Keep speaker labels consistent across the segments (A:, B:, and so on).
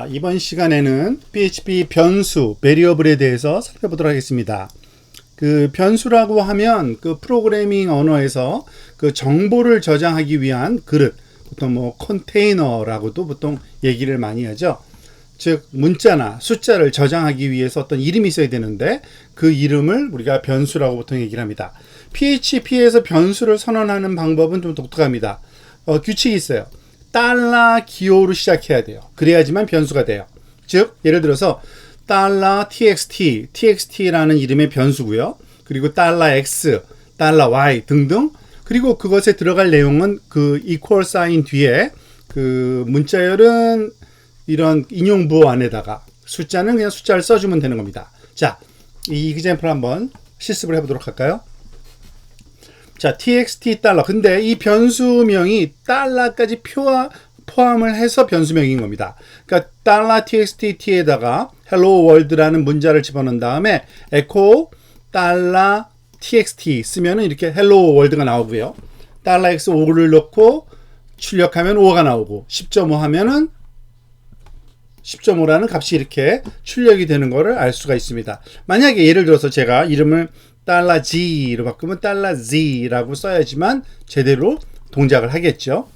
A: 자, 이번 시간에는 PHP 변수, 베리어블에 대해서 살펴보도록 하겠습니다. 그 변수라고 하면 그 프로그래밍 언어에서 그 정보를 저장하기 위한 그릇, 보통 뭐 컨테이너라고도 보통 얘기를 많이 하죠. 즉 문자나 숫자를 저장하기 위해서 어떤 이름이 있어야 되는데 그 이름을 우리가 변수라고 보통 얘기를 합니다. PHP에서 변수를 선언하는 방법은 좀 독특합니다. 규칙이 있어요. 달러 기호로 시작해야 돼요. 그래야지만 변수가 돼요. 즉 예를 들어서 달러 txt, txt라는 이름의 변수고요. 그리고 달러 x, 달러 y 등등. 그리고 그것에 들어갈 내용은 그 equal sign 뒤에 그 문자열은 이런 인용부호 안에다가 숫자는 그냥 숫자를 써주면 되는 겁니다. 자, 이 example 한번 실습을 해보도록 할까요? 자, txt 달러. 근데 이 변수명이 달러까지 포함을 해서 변수명인 겁니다. 그러니까 달러 txt에다가 hello world라는 문자를 집어넣은 다음에 echo 달러 txt 쓰면은 이렇게 hello world가 나오고요. 달러 x 5를 넣고 출력하면 5가 나오고 10.5 하면은 10.5라는 값이 이렇게 출력이 되는 것을 알 수가 있습니다. 만약에 예를 들어서 제가 이름을 달러 G로 바꾸면 달러 Z라고 써야지만 제대로 동작을 하겠죠.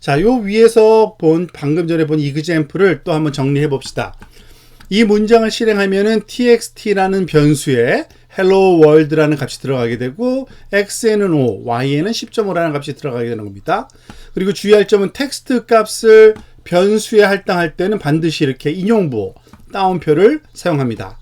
A: 자, 요 위에서 방금 전에 본 example을 또 한번 정리해 봅시다. 이 문장을 실행하면은 txt라는 변수에 hello world라는 값이 들어가게 되고 x에는 5, y에는 10.5라는 값이 들어가게 되는 겁니다. 그리고 주의할 점은 텍스트 값을 변수에 할당할 때는 반드시 이렇게 인용부호, 따옴표를 사용합니다.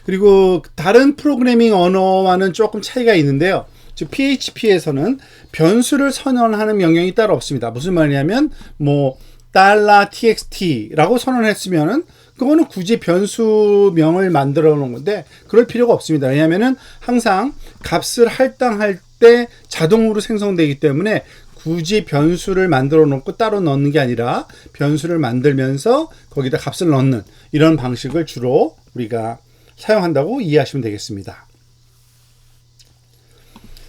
A: 그리고 다른 프로그래밍 언어와는 조금 차이가 있는데요. 즉 PHP에서는 변수를 선언하는 명령이 따로 없습니다. 무슨 말이냐면 뭐 달러 txt라고 선언했으면은 그거는 굳이 변수명을 만들어 놓은 건데 그럴 필요가 없습니다. 왜냐하면은 항상 값을 할당할 때 자동으로 생성되기 때문에 굳이 변수를 만들어 놓고 따로 넣는 게 아니라 변수를 만들면서 거기다 값을 넣는 이런 방식을 주로 우리가 사용한다고 이해하시면 되겠습니다.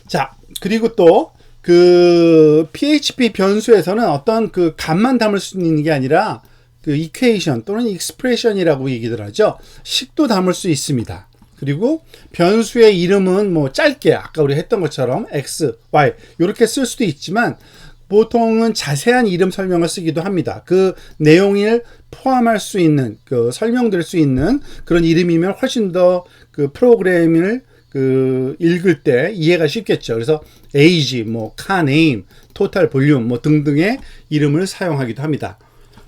A: 자, 그리고 또 그 PHP 변수에서는 어떤 그 값만 담을 수 있는 게 아니라 그 이퀘이션 또는 익스프레션이라고 얘기들 하죠. 식도 담을 수 있습니다. 그리고 변수의 이름은 뭐 짧게 아까 우리 했던 것처럼 x, y 이렇게 쓸 수도 있지만 보통은 자세한 이름 설명을 쓰기도 합니다. 그 내용을 포함할 수 있는 그 설명될 수 있는 그런 이름이면 훨씬 더 그 프로그램을 그 읽을 때 이해가 쉽겠죠. 그래서 age, 뭐 car name, total volume 뭐 등등의 이름을 사용하기도 합니다.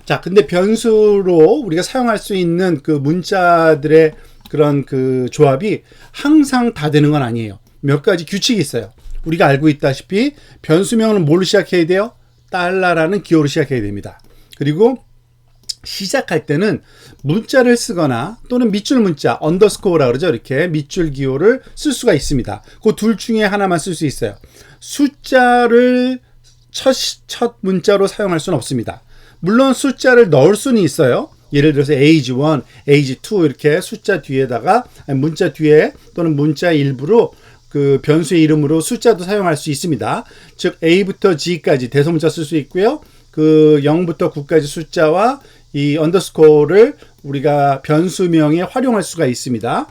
A: 자, 근데 변수로 우리가 사용할 수 있는 그 문자들의 그런 그 조합이 항상 다 되는 건 아니에요. 몇 가지 규칙이 있어요. 우리가 알고 있다시피 변수명은 뭘로 시작해야 돼요? 달러라는 기호로 시작해야 됩니다. 그리고 시작할 때는 문자를 쓰거나 또는 밑줄 문자, 언더스코어라 그러죠. 이렇게 밑줄 기호를 쓸 수가 있습니다. 그 둘 중에 하나만 쓸 수 있어요. 숫자를 첫 문자로 사용할 수는 없습니다. 물론 숫자를 넣을 수는 있어요. 예를 들어서 age 1, age 2 이렇게 숫자 뒤에다가 문자 뒤에 또는 문자 일부로 그 변수의 이름으로 숫자도 사용할 수 있습니다. 즉 A부터 G까지 대소문자 쓸 수 있고요. 그 0부터 9까지 숫자와 이 언더스코어를 우리가 변수명에 활용할 수가 있습니다.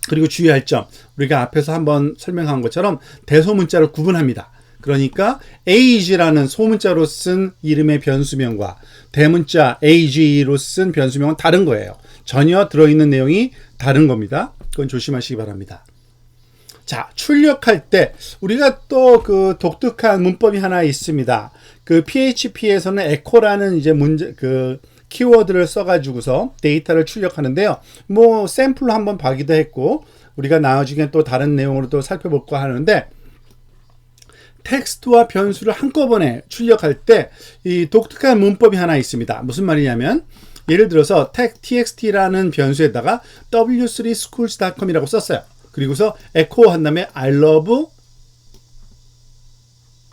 A: 그리고 주의할 점, 우리가 앞에서 한번 설명한 것처럼 대소문자를 구분합니다. 그러니까 age라는 소문자로 쓴 이름의 변수명과 대문자 age로 쓴 변수명은 다른 거예요. 전혀 들어있는 내용이 다른 겁니다. 그건 조심하시기 바랍니다. 자, 출력할 때 우리가 또 그 독특한 문법이 하나 있습니다. 그 PHP에서는 echo라는 이제 그 키워드를 써가지고서 데이터를 출력하는데요. 뭐 샘플로 한번 봐기도 했고 우리가 나중에 또 다른 내용으로 또 살펴볼까 하는데 텍스트와 변수를 한꺼번에 출력할 때 이 독특한 문법이 하나 있습니다. 무슨 말이냐면 예를 들어서 txt라는 변수에다가 w3schools.com이라고 썼어요. 그리고서 echo 한 다음에 I love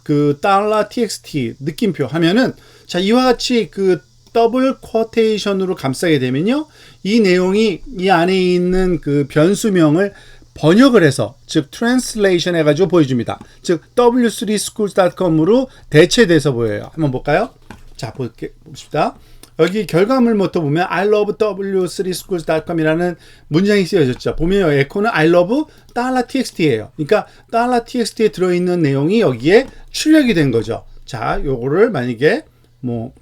A: 그 달러 txt 느낌표 하면은 자 이와 같이 그 더블 쿼테이션으로 감싸게 되면요 이 내용이 이 안에 있는 그 변수명을 번역을 해서 즉 translation 해가지고 보여줍니다. 즉 w3schools.com으로 대체돼서 보여요. 한번 볼까요? 자, 봅시다. 여기 결과물부터 보면 I love w3schools.com이라는 문장이 쓰여졌죠. 보면 에코는 I love $txt예요. 그러니까 $txt에 들어있는 내용이 여기에 출력이 된 거죠. 자, 요거를 만약에 뭐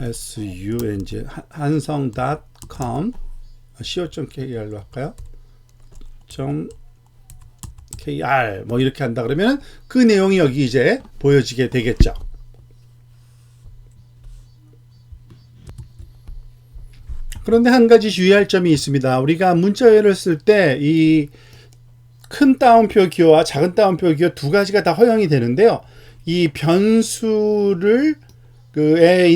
A: sung 한성.com co.kr로 할까요? .kr 뭐 이렇게 한다 그러면 그 내용이 여기 이제 보여지게 되겠죠. 그런데 한 가지 주의할 점이 있습니다. 우리가 문자열을 쓸 때 이 큰 따옴표 기호와 작은 따옴표 기호 두 가지가 다 허용이 되는데요. 이 변수를 그에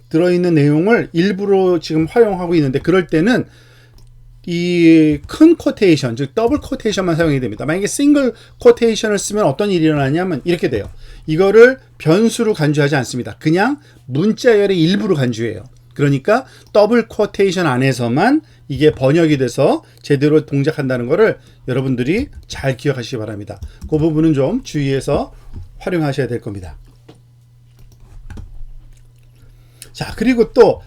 A: 들어있는 내용을 일부러 지금 활용하고 있는데 그럴 때는 이 큰 코테이션, 즉 더블 코테이션만 사용이 됩니다. 만약에 싱글 코테이션을 쓰면 어떤 일이 일어나냐면 이렇게 돼요. 이거를 변수로 간주하지 않습니다. 그냥 문자열의 일부로 간주해요. 그러니까 더블 코테이션 안에서만 이게 번역이 돼서 제대로 동작한다는 것을 여러분들이 잘 기억하시기 바랍니다. 그 부분은 좀 주의해서 활용하셔야 될 겁니다. 자, 그리고 또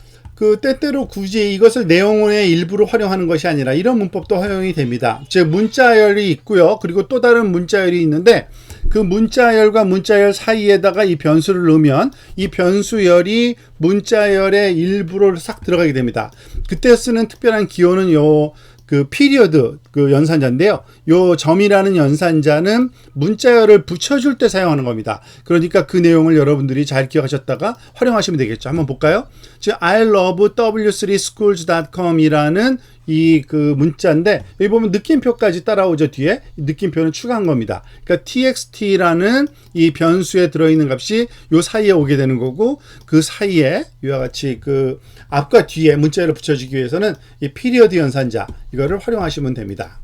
A: 때때로 굳이 이것을 내용의 일부로 활용하는 것이 아니라 이런 문법도 활용이 됩니다. 즉 문자열이 있고요. 그리고 또 다른 문자열이 있는데 그 문자열과 문자열 사이에다가 이 변수를 넣으면 이 변수열이 문자열의 일부로 싹 들어가게 됩니다. 그때 쓰는 특별한 기호는 그 피리어드 그 연산자인데요. 요 점이라는 연산자는 문자열을 붙여줄 때 사용하는 겁니다. 그러니까 그 내용을 여러분들이 잘 기억하셨다가 활용하시면 되겠죠. 한번 볼까요? 즉 I love w3schools.com이라는 이 그 문자인데 여기 보면 느낌표까지 따라오죠. 뒤에 느낌표는 추가한 겁니다. 그러니까 txt라는 이 변수에 들어있는 값이 요 사이에 오게 되는 거고 그 사이에 이와 같이 그 앞과 뒤에 문자열을 붙여주기 위해서는 이 피리어드 연산자 이거를 활용하시면 됩니다.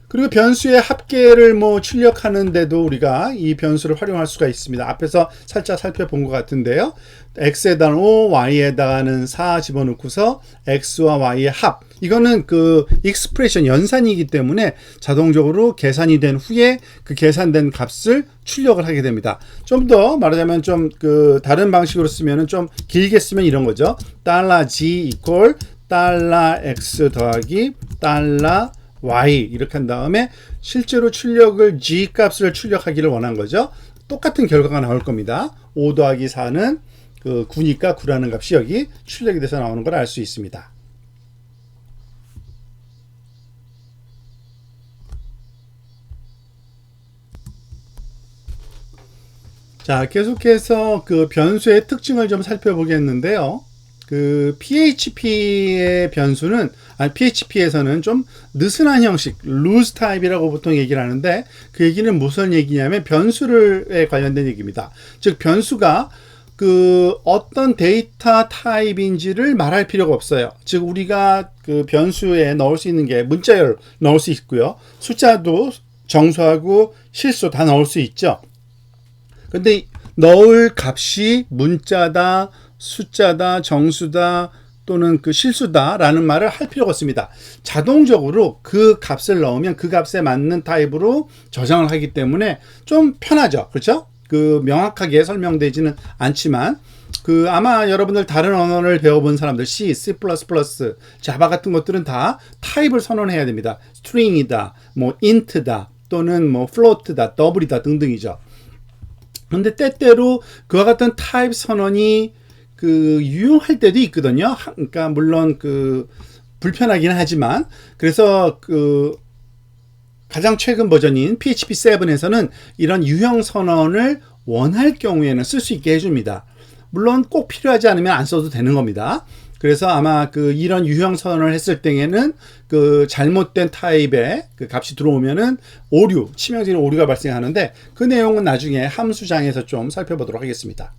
A: 그리고 변수의 합계를 뭐 출력하는데도 우리가 이 변수를 활용할 수가 있습니다. 앞에서 살짝 살펴본 것 같은데요. x에다는 5, y에다가는 4 집어넣고서 x와 y의 합. 이거는 그 익스프레션 연산이기 때문에 자동적으로 계산이 된 후에 그 계산된 값을 출력을 하게 됩니다. 좀 더 말하자면 좀 그 다른 방식으로 쓰면은 좀 길게 쓰면 이런 거죠. $g equal $x 더하기 $y 이렇게 한 다음에 실제로 출력을 g 값을 출력하기를 원한 거죠. 똑같은 결과가 나올 겁니다. 5 더하기 4는 그 9니까 9라는 값이 여기 출력이 돼서 나오는 걸 알 수 있습니다. 자, 계속해서 그 변수의 특징을 좀 살펴보겠는데요. 그 PHP의 변수는 PHP에서는 좀 느슨한 형식, loose type이라고 보통 얘기를 하는데 그 얘기는 무슨 얘기냐면 변수에 관련된 얘기입니다. 즉 변수가 그 어떤 데이터 타입인지를 말할 필요가 없어요. 즉 우리가 그 변수에 넣을 수 있는 게 문자열 넣을 수 있고요. 숫자도 정수하고 실수 다 넣을 수 있죠. 근데 넣을 값이 문자다, 숫자다, 정수다 또는 그 실수다라는 말을 할 필요가 없습니다. 자동적으로 그 값을 넣으면 그 값에 맞는 타입으로 저장을 하기 때문에 좀 편하죠. 그렇죠? 그 명확하게 설명되지는 않지만 그 아마 여러분들 다른 언어를 배워본 사람들 C, C++, 자바 같은 것들은 다 타입을 선언해야 됩니다. string이다, 뭐 int다 또는 뭐 float다, double이다 등등이죠. 그런데 때때로 그와 같은 타입 선언이 그 유용할 때도 있거든요. 그러니까 물론 그 불편하긴 하지만 그래서 그 가장 최근 버전인 PHP 7에서는 이런 유형 선언을 원할 경우에는 쓸 수 있게 해줍니다. 물론 꼭 필요하지 않으면 안 써도 되는 겁니다. 그래서 아마 그 이런 유형 선언을 했을 때에는 그 잘못된 타입의 그 값이 들어오면은 오류, 치명적인 오류가 발생하는데 그 내용은 나중에 함수장에서 좀 살펴보도록 하겠습니다.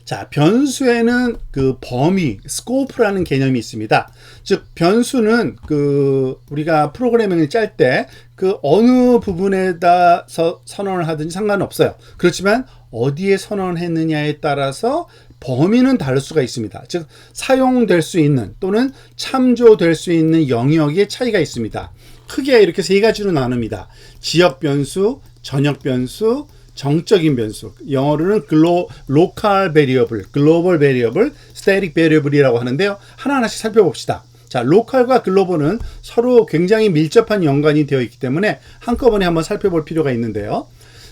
A: 자, 변수에는 그 범위, 스코프라는 개념이 있습니다. 즉, 변수는 그 우리가 프로그래밍을 짤 때 그 어느 부분에다 선언을 하든지 상관없어요. 그렇지만 어디에 선언했느냐에 따라서 범위는 다를 수가 있습니다. 즉 사용될 수 있는 또는 참조될 수 있는 영역의 차이가 있습니다. 크게 이렇게 세 가지로 나눕니다. 지역 변수, 전역 변수, 정적인 변수. 영어로는 local variable, global variable, static variable이라고 하는데요. 하나하나씩 살펴봅시다. 자, 로컬과 글로벌은 서로 굉장히 밀접한 연관이 되어 있기 때문에 한꺼번에 한번 살펴볼 필요가 있는데요.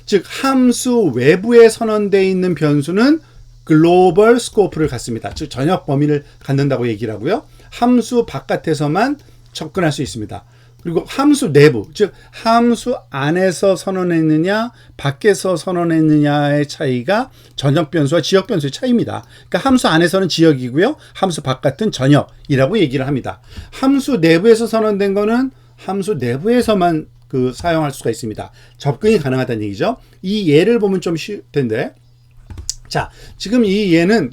A: 즉 함수 외부에 선언되어 있는 변수는 글로벌 스코프를 갖습니다. 즉 전역 범위를 갖는다고 얘기를 하고요. 함수 바깥에서만 접근할 수 있습니다. 그리고 함수 내부, 즉 함수 안에서 선언했느냐 밖에서 선언했느냐의 차이가 전역 변수와 지역 변수의 차이입니다. 그러니까 함수 안에서는 지역이고요. 함수 바깥은 전역이라고 얘기를 합니다. 함수 내부에서 선언된 거는 함수 내부에서만 사용할 수가 있습니다. 접근이 가능하다는 얘기죠. 이 예를 보면 좀 쉬울 텐데, 자, 지금 이 예는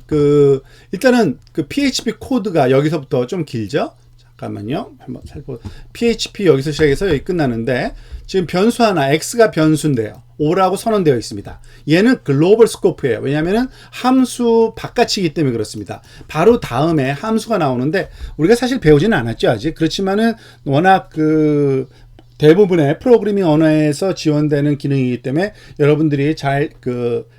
A: 일단은 PHP 코드가 여기서부터 좀 길죠? 잠깐만요. 한번 PHP 여기서 시작해서 여기 끝나는데, 지금 변수 하나, X가 변수인데요. O라고 선언되어 있습니다. 얘는 글로벌 스코프예요. 왜냐하면 함수 바깥이기 때문에 그렇습니다. 바로 다음에 함수가 나오는데, 우리가 사실 배우지는 않았죠, 아직. 그렇지만은 워낙 대부분의 프로그래밍 언어에서 지원되는 기능이기 때문에 여러분들이 잘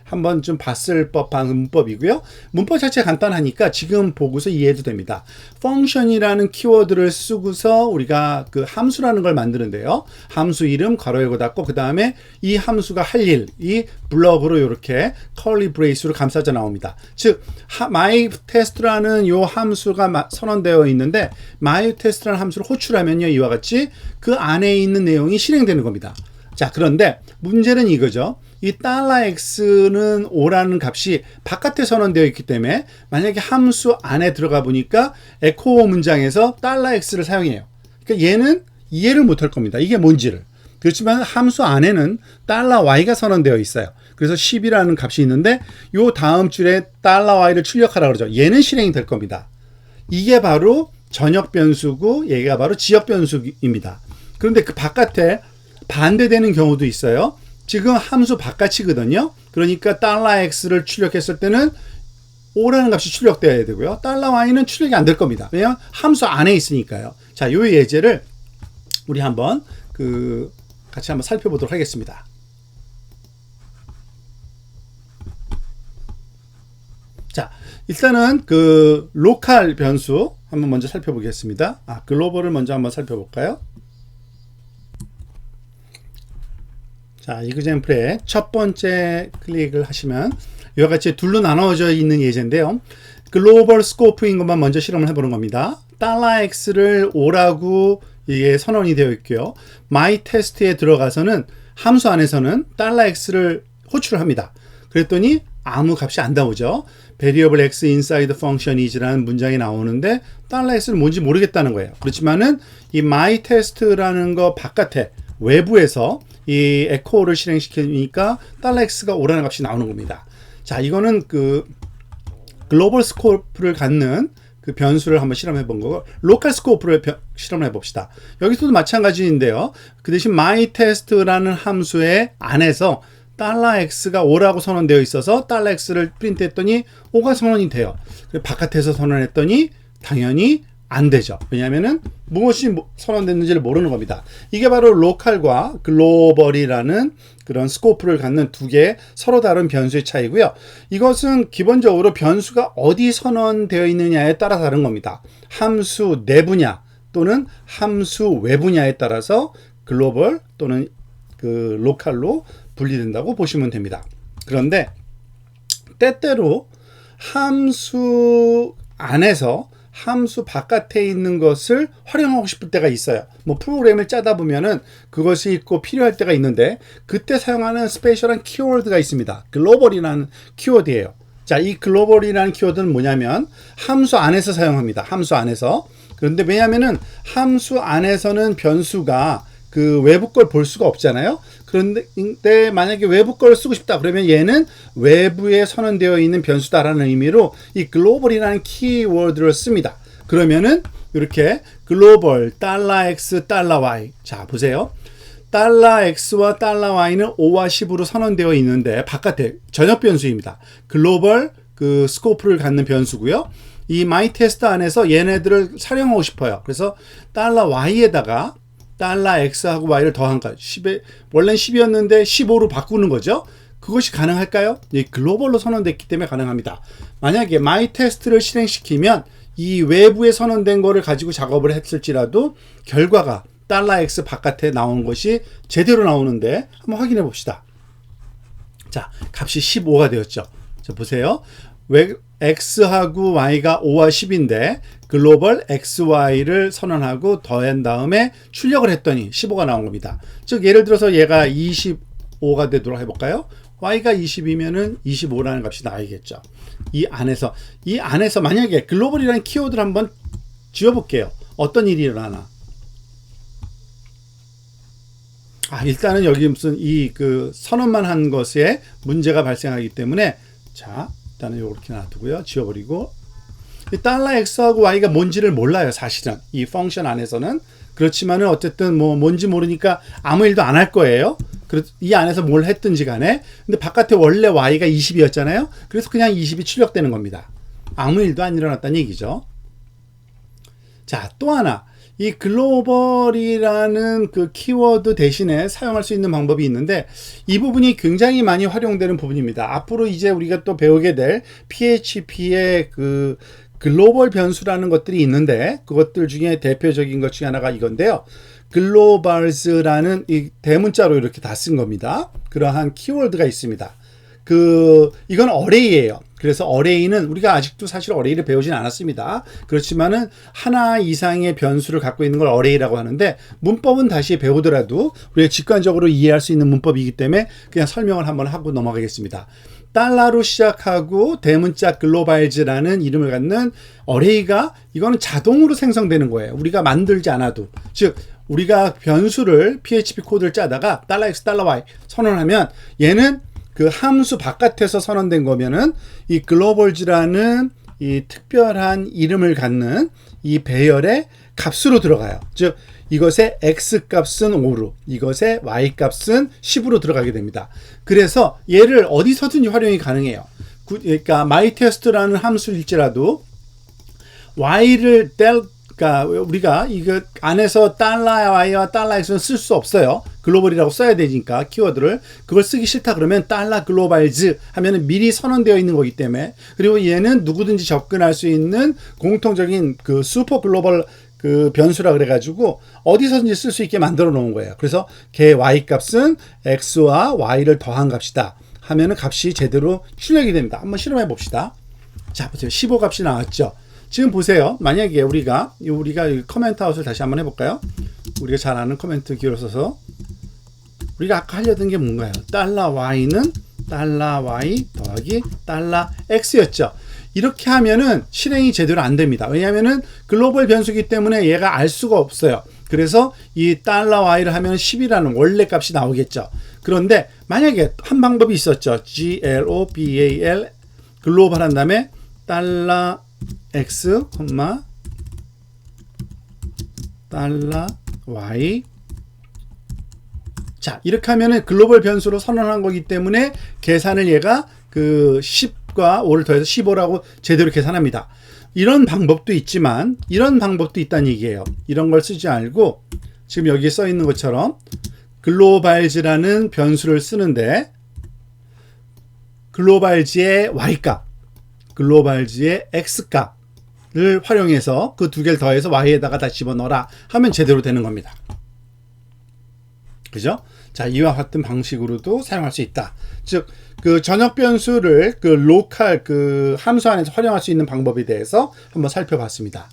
A: 한번 좀 봤을 법한 문법이고요. 문법 자체가 간단하니까 지금 보고서 이해해도 됩니다. function이라는 키워드를 쓰고서 우리가 함수라는 걸 만드는데요. 함수 이름 괄호 열고 닫고 그 다음에 이 함수가 할 일, 이 블럭으로 이렇게 curly brace로 감싸져 나옵니다. 즉 myTest라는 요 함수가 선언되어 있는데 myTest라는 함수를 호출하면요, 이와 같이 그 안에 있는 내용이 실행되는 겁니다. 자, 그런데 문제는 이거죠. 이 $x는 O라는 값이 바깥에 선언되어 있기 때문에 만약에 함수 안에 들어가 보니까 에코 문장에서 $x를 사용해요. 그러니까 얘는 이해를 못할 겁니다. 이게 뭔지를. 그렇지만 함수 안에는 $y가 선언되어 있어요. 그래서 10이라는 값이 있는데 요 다음 줄에 $y를 출력하라고 그러죠. 얘는 실행이 될 겁니다. 이게 바로 전역 변수고 얘가 바로 지역 변수입니다. 그런데 그 바깥에 반대되는 경우도 있어요. 지금 함수 바깥이거든요. 그러니까 $x를 출력했을 때는 O라는 값이 출력되어야 되고요. $y는 출력이 안 될 겁니다. 왜냐하면 함수 안에 있으니까요. 자, 요 예제를 우리 한번 같이 한번 살펴보도록 하겠습니다. 자, 일단은 로컬 변수 한번 먼저 살펴보겠습니다. 글로벌을 먼저 한번 살펴볼까요? 자, 이그젬플의 첫 번째 클릭을 하시면 이와 같이 둘로 나눠져 있는 예제인데요. 글로벌 스코프인 것만 먼저 실험을 해보는 겁니다. $x를 O라고 이게 선언이 되어 있고요. myTest에 들어가서는 함수 안에서는 $x를 호출을 합니다. 그랬더니 아무 값이 안 나오죠. variable x inside function is라는 문장이 나오는데 $x는 뭔지 모르겠다는 거예요. 그렇지만은 이 myTest라는 거 바깥에 외부에서 이 에코를 실행시키니까 $x가 O라는 값이 나오는 겁니다. 자, 이거는 글로벌 스코프를 갖는 변수를 한번 실험해 본 거고, 로컬 스코프를 실험해 봅시다. 여기서도 마찬가지인데요. 그 대신 myTest라는 함수의 안에서 $x가 O라고 선언되어 있어서 $x를 프린트했더니 O가 선언이 돼요. 바깥에서 선언했더니 당연히 안 되죠. 왜냐하면은 무엇이 선언됐는지를 모르는 겁니다. 이게 바로 로컬과 글로벌이라는 그런 스코프를 갖는 두 개의 서로 다른 변수의 차이고요. 이것은 기본적으로 변수가 어디 선언되어 있느냐에 따라 다른 겁니다. 함수 내부냐 또는 함수 외부냐에 따라서 글로벌 또는 로컬로 분리된다고 보시면 됩니다. 그런데 때때로 함수 안에서 함수 바깥에 있는 것을 활용하고 싶을 때가 있어요. 프로그램을 짜다 보면은 그것이 있고 필요할 때가 있는데 그때 사용하는 스페셜한 키워드가 있습니다. 글로벌이라는 키워드예요. 자, 이 글로벌이라는 키워드는 뭐냐면 함수 안에서 사용합니다. 함수 안에서. 그런데 왜냐면은 함수 안에서는 변수가 외부 걸 볼 수가 없잖아요. 그런데 만약에 외부 걸 쓰고 싶다 그러면 얘는 외부에 선언되어 있는 변수다라는 의미로 이 글로벌이라는 키워드를 씁니다. 그러면은 이렇게 글로벌 $x, $y. 자, 보세요. $x와 $y는 5와 10으로 선언되어 있는데 바깥에 전역 변수입니다. 글로벌 그 스코프를 갖는 변수고요. 이 myTest 안에서 얘네들을 사용하고 싶어요. 그래서 $y에다가 $x하고 y를 더한 거. 10에, 원래는 10이었는데 15로 바꾸는 거죠. 그것이 가능할까요? 이 글로벌로 선언됐기 때문에 가능합니다. 만약에 myTest를 실행시키면 이 외부에 선언된 거를 가지고 작업을 했을지라도 결과가 $x 바깥에 나오는 것이 제대로 나오는데 한번 확인해 봅시다. 자, 값이 15가 되었죠. 자, 보세요. x하고 y가 5와 10인데 글로벌 xy를 선언하고 더한 다음에 출력을 했더니 15가 나온 겁니다. 즉 예를 들어서 얘가 25가 되도록 해볼까요? y가 20이면은 25라는 값이 나와야겠죠. 이 안에서 만약에 글로벌이라는 키워드를 한번 지워볼게요. 어떤 일이 일어나나? 일단은 여기 무슨 그 선언만 한 것에 문제가 발생하기 때문에 자, 일단은 이렇게 놔두고요. 지워버리고 $x하고 y가 뭔지를 몰라요. 사실은 이 펑션 안에서는. 그렇지만은 어쨌든 뭔지 모르니까 아무 일도 안 할 거예요. 이 안에서 뭘 했든지 간에. 근데 바깥에 원래 y가 20이었잖아요. 그래서 그냥 20이 출력되는 겁니다. 아무 일도 안 일어났다는 얘기죠. 자, 또 하나. 이 글로벌이라는 그 키워드 대신에 사용할 수 있는 방법이 있는데 이 부분이 굉장히 많이 활용되는 부분입니다. 앞으로 이제 우리가 또 배우게 될 PHP의 그 글로벌 변수라는 것들이 있는데 그것들 중에 대표적인 것 중에 하나가 이건데요. 글로벌즈라는 이 대문자로 이렇게 다 쓴 겁니다. 그러한 키워드가 있습니다. 이건 어레이예요. 그래서 어레이는 우리가 아직도 사실 어레이를 배우진 않았습니다. 그렇지만은 하나 이상의 변수를 갖고 있는 걸 어레이라고 하는데 문법은 다시 배우더라도 우리가 직관적으로 이해할 수 있는 문법이기 때문에 그냥 설명을 한번 하고 넘어가겠습니다. 달러로 시작하고 대문자 글로벌즈라는 이름을 갖는 어레이가 이거는 자동으로 생성되는 거예요. 우리가 만들지 않아도. 즉 우리가 변수를 PHP 코드를 짜다가 $x, $y 선언하면 얘는 그 함수 바깥에서 선언된 거면은 이 글로벌즈라는 이 특별한 이름을 갖는 이 배열의 값으로 들어가요. 즉 이것의 x 값은 5로, 이것의 y 값은 10으로 들어가게 됩니다. 그래서 얘를 어디서든지 활용이 가능해요. 그러니까 myTest라는 함수일지라도 y를 그러니까 우리가 이거 안에서 $y와 $x는 쓸 수 없어요. 글로벌이라고 써야 되니까 키워드를. 그걸 쓰기 싫다 그러면 $globals 하면은 미리 선언되어 있는 거기 때문에. 그리고 얘는 누구든지 접근할 수 있는 공통적인 그 슈퍼 글로벌 그 변수라 그래가지고 어디서든지 쓸 수 있게 만들어 놓은 거예요. 그래서 걔 y 값은 x와 y를 더한 값이다 하면은 값이 제대로 출력이 됩니다. 한번 실험해 봅시다. 자, 보세요. 15 값이 나왔죠. 지금 보세요. 만약에 우리가 커멘트 아웃을 다시 한번 해볼까요? 우리가 잘 아는 커멘트 기호를 써서 우리가 아까 하려던 게 뭔가요? $y는 $y 더하기 $x였죠. 이렇게 하면은 실행이 제대로 안 됩니다. 왜냐하면은 글로벌 변수기 때문에 얘가 알 수가 없어요. 그래서 이 $y를 하면 10이라는 원래 값이 나오겠죠. 그런데 만약에 한 방법이 있었죠. global 글로벌 한 다음에 $x, $y. 자, 이렇게 하면은 글로벌 변수로 선언한 거기 때문에 계산을 얘가 그 10과 5를 더해서 15라고 제대로 계산합니다. 이런 방법도 있지만 이런 방법도 있다는 얘기예요. 이런 걸 쓰지 말고 지금 여기 써 있는 것처럼 글로벌즈라는 변수를 쓰는데 글로벌즈의 y값, 글로벌즈의 x값을 활용해서 그 두 개를 더해서 y에다가 다 집어넣어라 하면 제대로 되는 겁니다. 그죠? 자, 이와 같은 방식으로도 사용할 수 있다. 즉, 그 전역 변수를 그 로컬 그 함수 안에서 활용할 수 있는 방법에 대해서 한번 살펴봤습니다.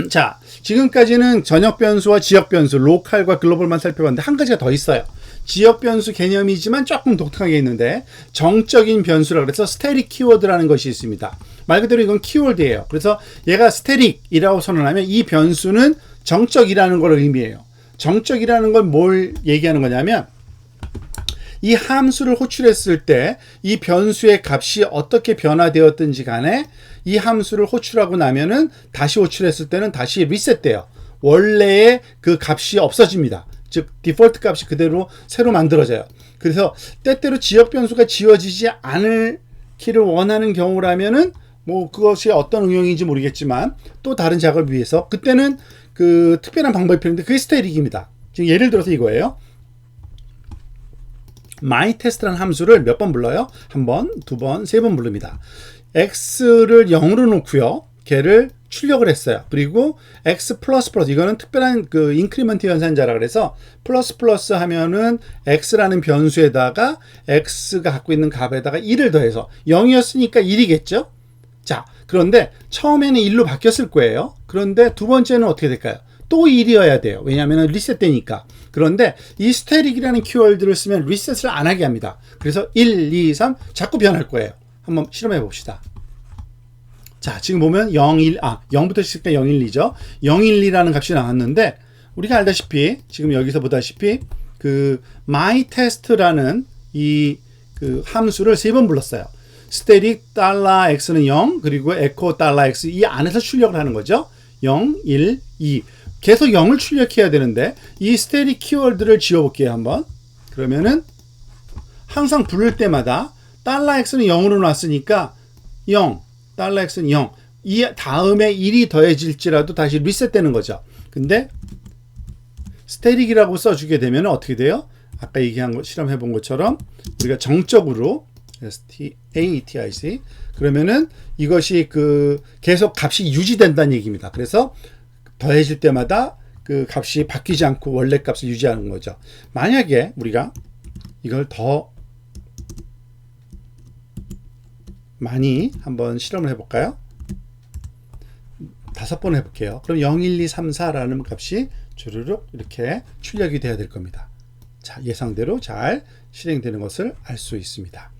A: 자, 지금까지는 전역 변수와 지역 변수, 로컬과 글로벌만 살펴봤는데 한 가지가 더 있어요. 지역 변수 개념이지만 조금 독특하게 있는데 정적인 변수라 그래서 스태틱 키워드라는 것이 있습니다. 말 그대로 이건 키워드예요. 그래서 얘가 스태틱이라고 선언하면 이 변수는 정적이라는 걸 의미해요. 정적이라는 건 뭘 얘기하는 거냐면 이 함수를 호출했을 때 이 변수의 값이 어떻게 변화되었든지 간에 이 함수를 호출하고 나면은 다시 호출했을 때는 다시 리셋돼요. 원래의 그 값이 없어집니다. 즉 디폴트 값이 그대로 새로 만들어져요. 그래서 때때로 지역 변수가 지워지지 않을 키를 원하는 경우라면은 뭐 그것이 어떤 응용인지 모르겠지만 또 다른 작업을 위해서 그때는 그 특별한 방법이 필요한데 그게 스테릭입니다. 지금 예를 들어서 이거예요. myTest라는 함수를 몇 번 불러요? 한 번, 두 번, 세 번 부릅니다. x를 0으로 놓고요. 걔를 출력을 했어요. 그리고 x 플러스 플러스 이거는 특별한 그 인크리먼트 연산자라 그래서 플러스 플러스 하면은 x라는 변수에다가 x가 갖고 있는 값에다가 1을 더해서 0이었으니까 1이겠죠? 자, 그런데 처음에는 1로 바뀌었을 거예요. 그런데 두 번째는 어떻게 될까요? 또 1이어야 돼요. 왜냐하면 리셋되니까. 그런데 이 스테릭이라는 키워드를 쓰면 리셋을 안 하게 합니다. 그래서 1, 2, 3 자꾸 변할 거예요. 한번 실험해 봅시다. 자, 지금 보면 0부터 시작해 0, 1, 2죠. 0, 1, 2라는 값이 나왔는데 우리가 알다시피 지금 여기서 보다시피 그 myTest라는 이 그 함수를 세 번 불렀어요. 스테릭 $x는 0 그리고 echo $x 이 안에서 출력을 하는 거죠. 0, 1, 2 계속 0을 출력해야 되는데 이 스테릭 키워드를 지워볼게요. 한번. 그러면은 항상 부를 때마다 $x는 0으로 놨으니까 0, $x는 0 이 다음에 1이 더해질지라도 다시 리셋되는 거죠. 근데 스테릭이라고 써주게 되면 어떻게 돼요? 아까 얘기한 거 실험해 본 것처럼 우리가 정적으로 static 그러면은 이것이 그 계속 값이 유지된다는 얘기입니다. 그래서 더해질 때마다 그 값이 바뀌지 않고 원래 값을 유지하는 거죠. 만약에 우리가 이걸 더 많이 한번 실험을 해볼까요? 5번 해볼게요. 그럼 0, 1, 2, 3, 4라는 값이 주르륵 이렇게 출력이 돼야 될 겁니다. 자, 예상대로 잘 실행되는 것을 알 수 있습니다.